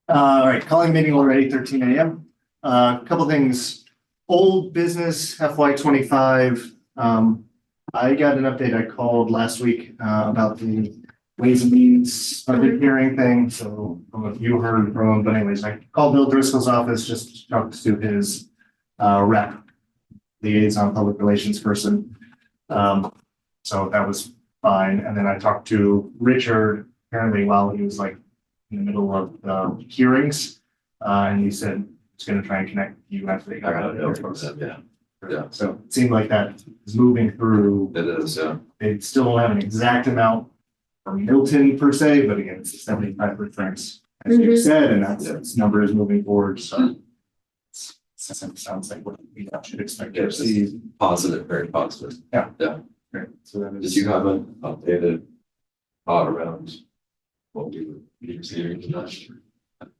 All right, calling meeting already, 13 a.m. A couple things. Old business FY25. I got an update. I called last week about the Ways and Means budget hearing thing. So I don't know if you heard from him, but anyways, I called Bill Driscoll's office just to talk to his rep, liaison, public relations person. So that was fine. And then I talked to Richard apparently while he was like in the middle of the hearings, and he said he's going to try and connect you after they got out of there. Yeah. So it seemed like that is moving through. It is, yeah. They still don't have an exact amount for Milton per se, but again, it's 75%, as you said, and that's number is moving forward. So it sounds like what we should expect to see. Positive, very positive. Yeah. Great. So that is. Did you have an updated thought around what we would be receiving in that?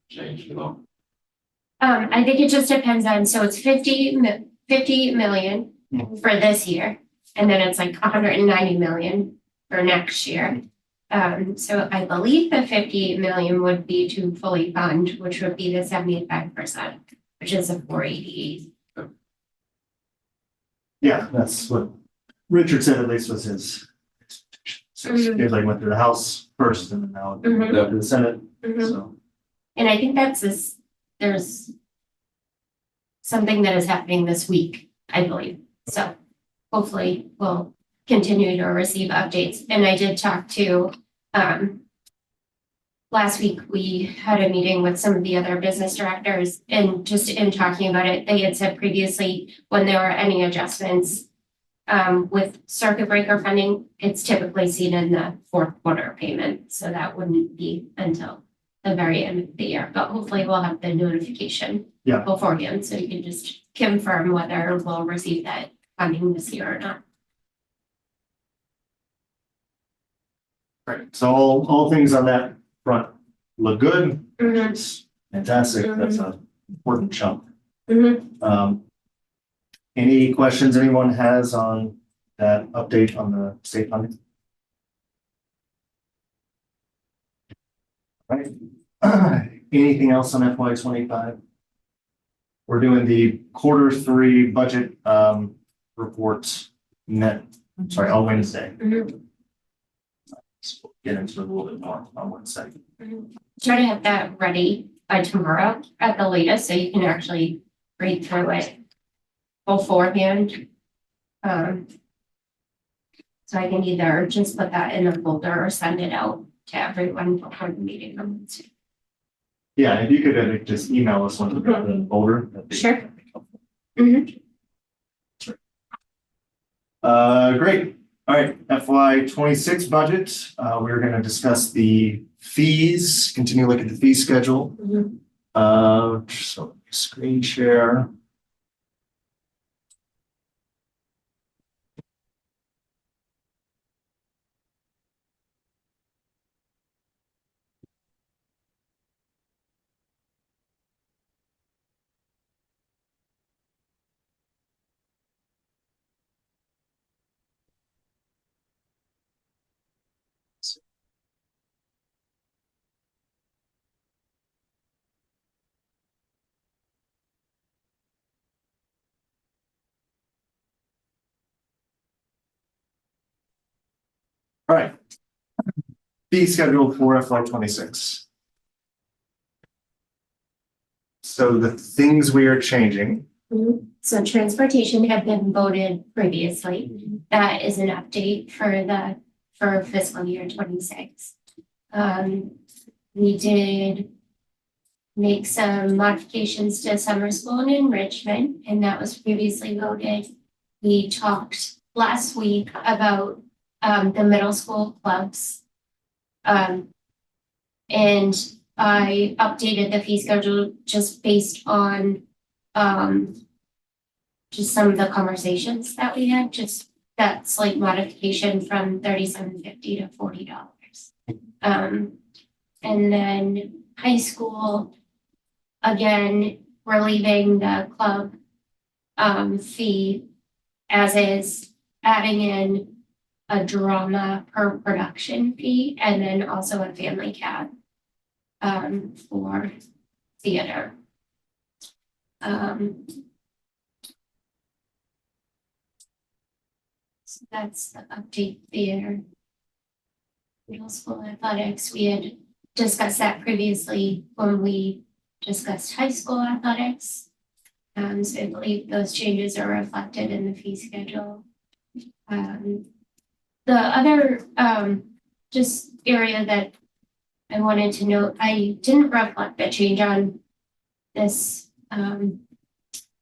Changed at all? I think it just depends on, so it's 50 million for this year, and then it's like 190 million for next year. So I believe the 50 million would be to fully fund, which would be the 75%, which is a 488. Yeah, that's what Richard said, at least was his expectation. So it like went through the House first and then now it went to the Senate. So. And I think there's something that is happening this week, I believe. So hopefully we'll continue to receive updates. And I did talk to, last week we had a meeting with some of the other business directors, and just in talking about it, they had said previously when there were any adjustments with circuit breaker funding, it's typically seen in the fourth quarter payment. So that wouldn't be until the very end of the year, but hopefully we'll have the notification beforehand, so you can just confirm whether we'll receive that funding this year or not. Right. So all things on that front look good. It's fantastic. That's an important chunk. Any questions anyone has on that update on the state funding? Right. Anything else on FY25? We're doing the Q3 budget reports on Wednesday. So we'll get into it a little bit more on Wednesday. Try to have that ready by tomorrow at the latest, so you can actually read through it beforehand. So I can either just put that in a folder or send it out to everyone before the meeting on Wednesday. Yeah, if you could just email us one of the folder. Sure. Great. All right, FY26 budget. We're going to discuss the fees, continue to look at the fee schedule. So screen share. All right. Fee schedule for FY26. So the things we are changing. So transportation had been voted previously. That is an update for fiscal year 26. We did make some modifications to summer school and enrichment, and that was previously voted. We talked last week about the middle school clubs. And I updated the fee schedule just based on just some of the conversations that we had, just that slight modification from $37.50 to $40. And then high school, again, we're leaving the club fee as is, adding in a drama per production fee, and then also a family cab for theater. So that's the update there. Middle school athletics, we had discussed that previously when we discussed high school athletics. So I believe those changes are reflected in the fee schedule. The other just area that I wanted to note, I didn't reflect the change on this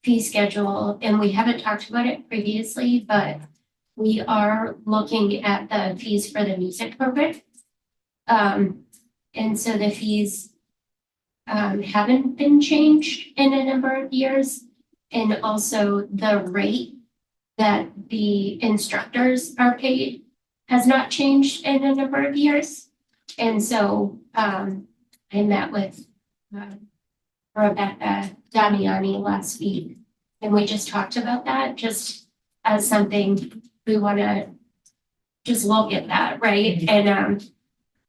fee schedule, and we haven't talked about it previously, but we are looking at the fees for the music program. And so the fees haven't been changed in a number of years. And also the rate that the instructors are paid has not changed in a number of years. And so I met with Rebecca Damiani last week, and we just talked about that just as something we want to just look at that, right? And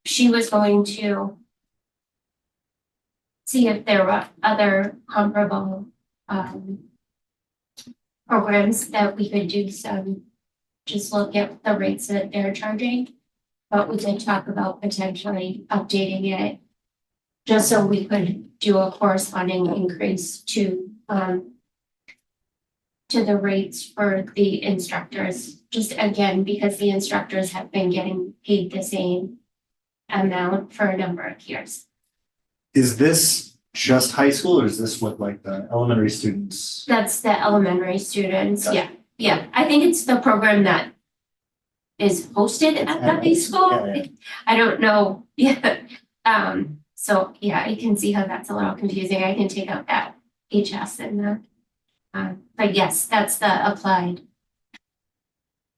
she was going to see if there were other comparable programs that we could do some, just look at the rates that they're charging. But we did talk about potentially updating it just so we could do a corresponding increase to the rates for the instructors, just again, because the instructors have been getting paid the same amount for a number of years. Is this just high school or is this what like the elementary students? That's the elementary students, Gotcha. yeah, yeah. I think it's the program that is hosted at the high school. Yeah. I don't know, yeah. So, yeah, I can see how that's a little confusing. I can take out that HS in the, but yes, that's the applied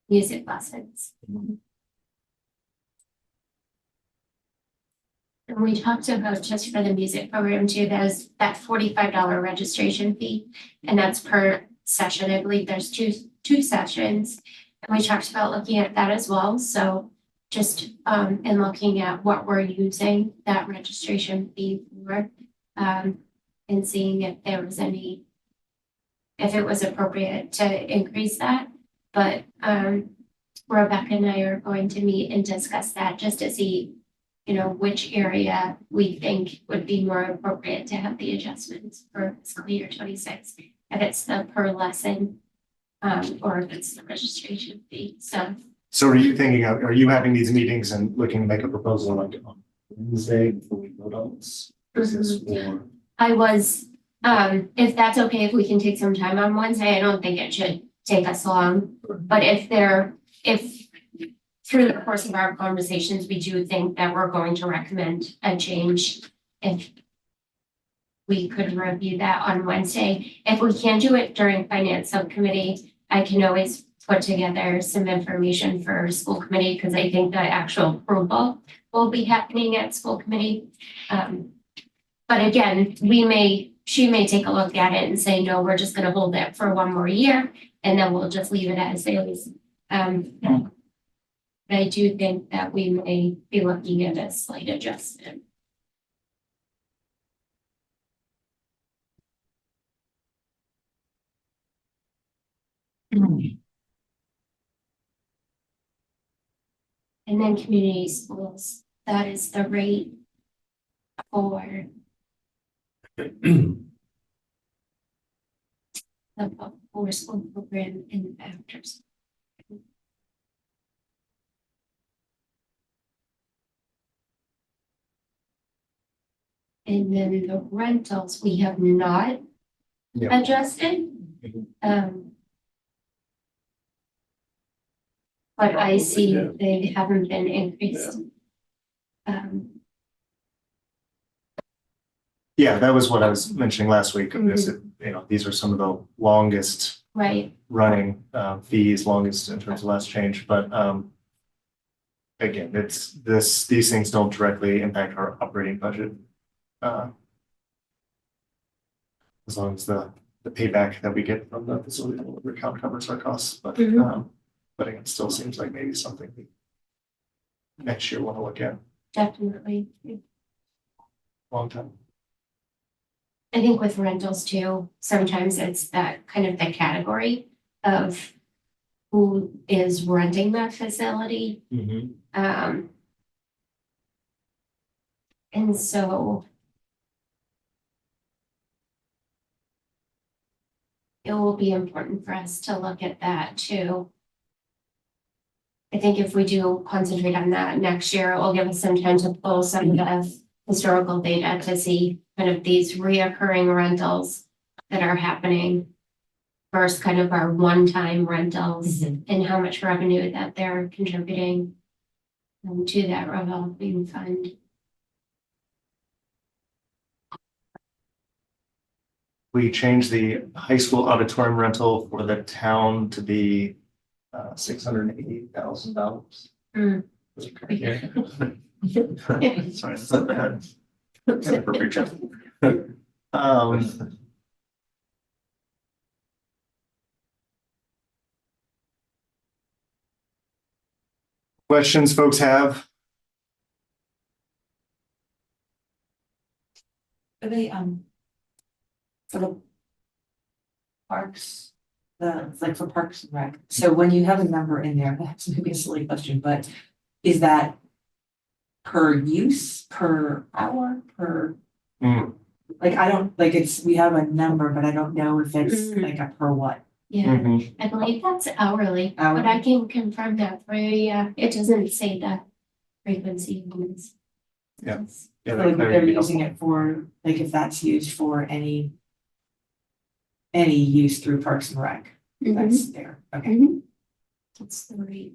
music lessons. And we talked about just for the music program too, there's that $45 registration fee, and that's per session. I believe there's two sessions. And we talked about looking at that as well. So just and looking at what we're using that registration fee for, and seeing if there was any, if it was appropriate to increase that. But Rebecca and I are going to meet and discuss that just to see, you know, which area we think would be more appropriate to have the adjustments for fiscal year 26, if it's the per lesson or if it's the registration fee. So are you thinking of, are you having these meetings and looking to make a proposal like on Wednesday before we vote on this? Is this more? I was, if that's okay, if we can take some time on Wednesday, I don't think it should take us long. But if through the course of our conversations, we do think that we're going to recommend a change, if we could review that on Wednesday. If we can't do it during finance subcommittee, I can always put together some information for school committee, because I think the actual approval will be happening at school committee. But again, she may take a look at it and say, no, we're just gonna hold it for one more year, and then we'll just leave it as is. But I do think that we may be looking at a slight adjustment. And then community schools, that is the rate for the before school program and after school. And then the rentals, we have not Yeah. adjusted. But I see they haven't been increased. Yeah, that was what I was mentioning last week. Is that, you know, these are some of the longest Right, running fees, longest in terms of last change, but again, these things don't directly impact our operating budget. As long as the payback that we get from the facility delivery account covers our costs, but again, it still seems like maybe something we next year want to look at. definitely. Long time. I think with rentals too, sometimes it's that kind of the category of who is renting that facility. And so it will be important for us to look at that too. I think if we do concentrate on that next year, it will give us some time to pull some of the historical data to see kind of these reoccurring rentals that are happening versus kind of our one-time rentals and how much revenue that they're contributing to that revolving fund. We changed the high school auditorium rental for the town to be $680,000. Mm. Sorry, that's not bad. Appropriate check. Questions folks have? Are they, for the parks, like for Parks and Rec, so when you have a number in there, that's maybe a silly question, but is that per use, per hour, per? Like, I don't, like, we have a number, but I don't know if it's like a per what. Yeah, I believe that's hourly, but I can confirm that for you. Yeah, it doesn't say the frequency. Yeah. So like if they're using it for, like if that's used for any use through Parks and Rec, that's there, okay. That's the rate.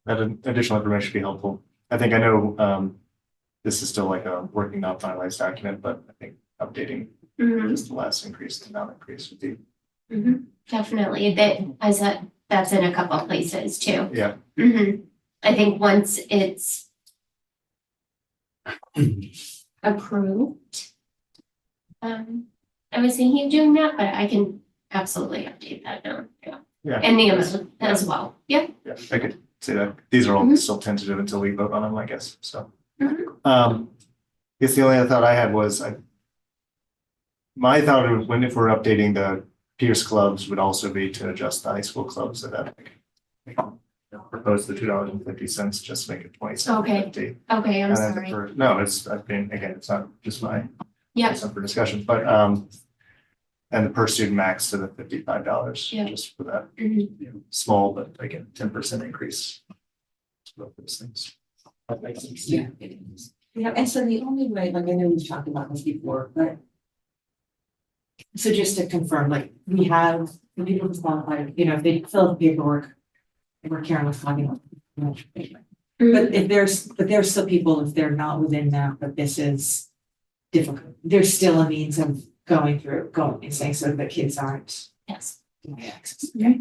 That additional information would be helpful. I think I know this is still like a working, not finalized document, but I think updating just the last increase and not increase would be. Definitely, that's in a couple of places too. Yeah. I think once it's approved, I was thinking of doing that, but I can absolutely update that now. Yeah. And the amount as well. Yeah. Yeah, I could say that. These are all still tentative until we vote on them, I guess, so. I guess the only other thought I had was my thought of if we're updating the Pierce clubs would also be to adjust the high school clubs so that propose the $2.50, just make it 27.50. Okay, I'm sorry. No, it's, I mean, again, it's not just it's up for discussion, but and the per student max to the $55, just for that small, but again, 10% increase. Both those things. That makes sense. Yeah, it is. Yeah, and so the only way, like I know we've talked about this before, but so just to confirm, like we have the people who qualify, if they fill out the paperwork, and we're Karen was talking about. But there's still people, if they're not within that, but this is difficult, there's still a means of going and saying so that kids aren't denied access. Okay.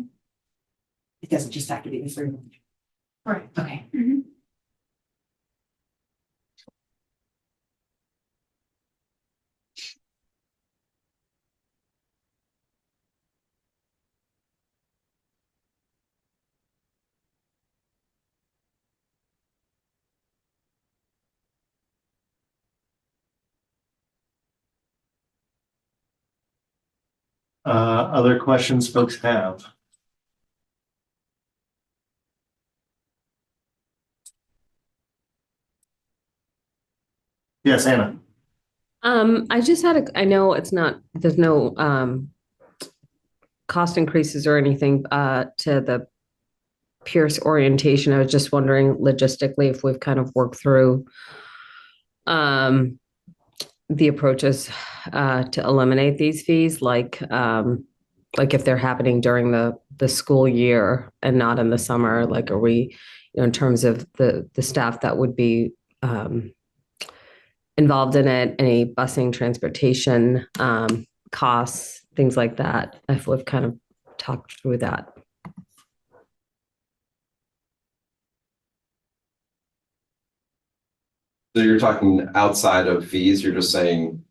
It doesn't just have to be the free one. Right. Okay. Other questions folks have? Yes, Anna. I just had I know there's no cost increases or anything to the Pierce orientation. I was just wondering logistically if we've kind of worked through the approaches to eliminate these fees, like if they're happening during the school year and not in the summer, like are we, in terms of the staff that would be involved in it, any busing, transportation, costs, things like that, if we've kind of talked through that. So you're talking outside of fees, you're just saying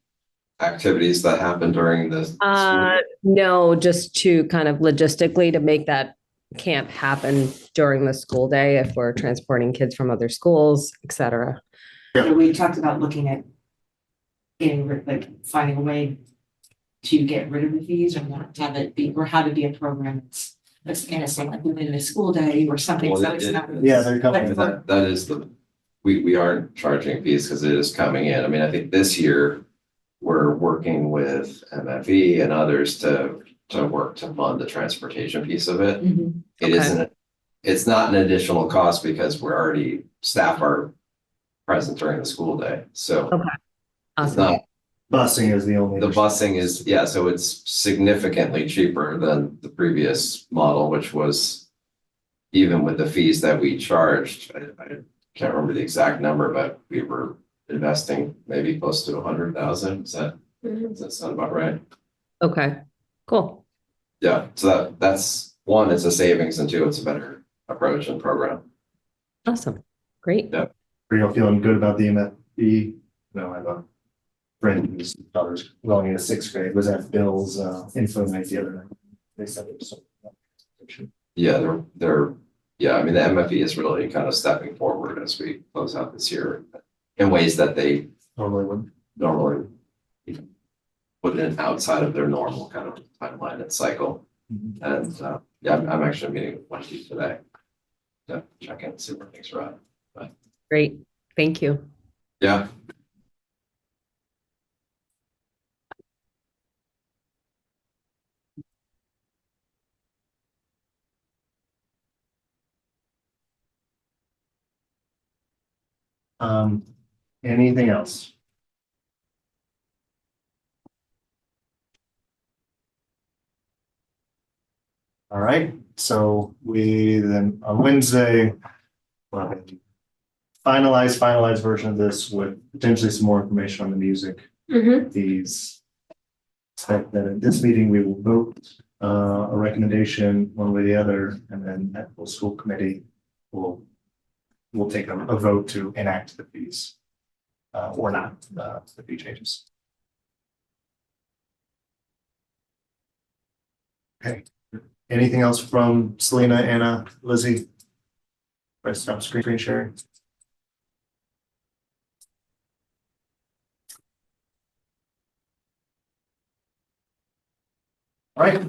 activities that happen during the school? No, just to kind of logistically to make that camp happen during the school day if we're transporting kids from other schools, et cetera. So we talked about looking at finding a way to get rid of the fees or not to have it be, or have it be a program that's innocent, like within the school day or something, Well, so it's not. Yeah, they're coming. I mean, that is we aren't charging fees because it is coming in. I mean, I think this year we're working with MFE and others to work to fund the transportation piece of it. Mhm. It Okay. isn't, it's not an additional cost because staff are present during the school day. So Okay. it's Awesome. not, Busing is the only. the busing is, yeah, so it's significantly cheaper than the previous model, which was even with the fees that we charged, I can't remember the exact number, but we were investing maybe close to 100,000. Does that sound about right? Okay, cool. Yeah, so that's one, it's a savings, and two, it's a better approach and program. Awesome. Great. Yeah. Are you all feeling good about the MFB? No, I have a friend whose daughter's going into 6th grade, was at Bill's info night the other night. They said it was so. Yeah, yeah, I mean, the MFE is really kind of stepping forward as we close out this year in ways that they Normally would. normally put in outside of their normal kind of timeline and cycle. And yeah, I'm actually meeting with Wendy today to check in and see where things are at. Great. Thank you. Yeah. Anything else? All right, so we then on Wednesday, we'll have a finalized version of this with potentially some more information on the music. Mhm. These. Expect that at this meeting, we will vote a recommendation one way or the other, and then at the school committee will take a vote to enact the fees or not, the fee changes. Okay, anything else from Selena, Anna, Lizzie? Press stop screen sharing. All right,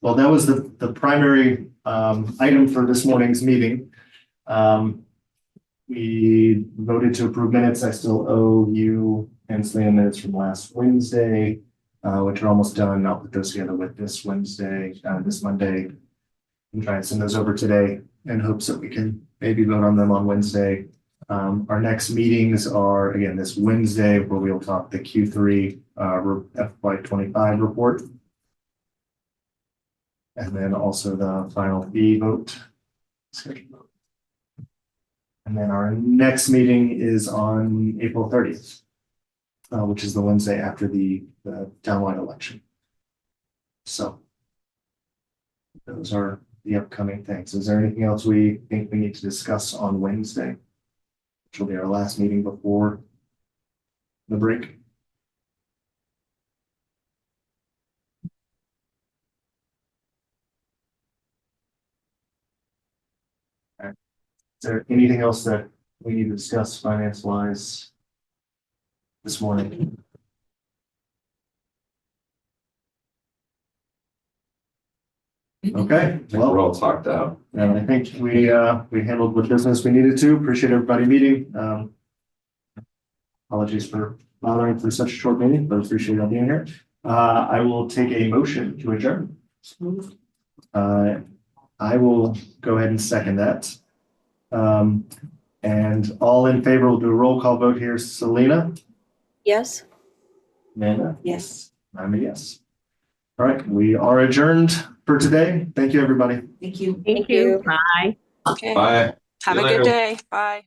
well, that was the primary item for this morning's meeting. We voted to approve minutes. I still owe you and Selena minutes from last Wednesday, which are almost done. I'll put those together with this Monday. And try and send those over today in hopes that we can maybe vote on them on Wednesday. Our next meetings are, again, this Wednesday, where we'll talk the Q3 FY25 report. And then also the final fee vote. And then our next meeting is on April 30th, which is the Wednesday after the townwide election. So those are the upcoming things. Is there anything else we think we need to discuss on Wednesday? Which will be our last meeting before the break. Is there anything else that we need to discuss finance wise this morning? Okay, We're well, all talked out. and I think we handled what business we needed to. Appreciate everybody meeting. Apologies for bothering for such a short meeting, but appreciate y'all being here. I will take a motion to adjourn. I will go ahead and second that. And all in favor, we'll do a roll call vote here. Selena, Yes. Amanda, Yes, I'm a yes. All right, we are adjourned for today. Thank you, everybody. thank you. Thank you. Bye. Okay. Bye. Have See a you good later. day. Bye.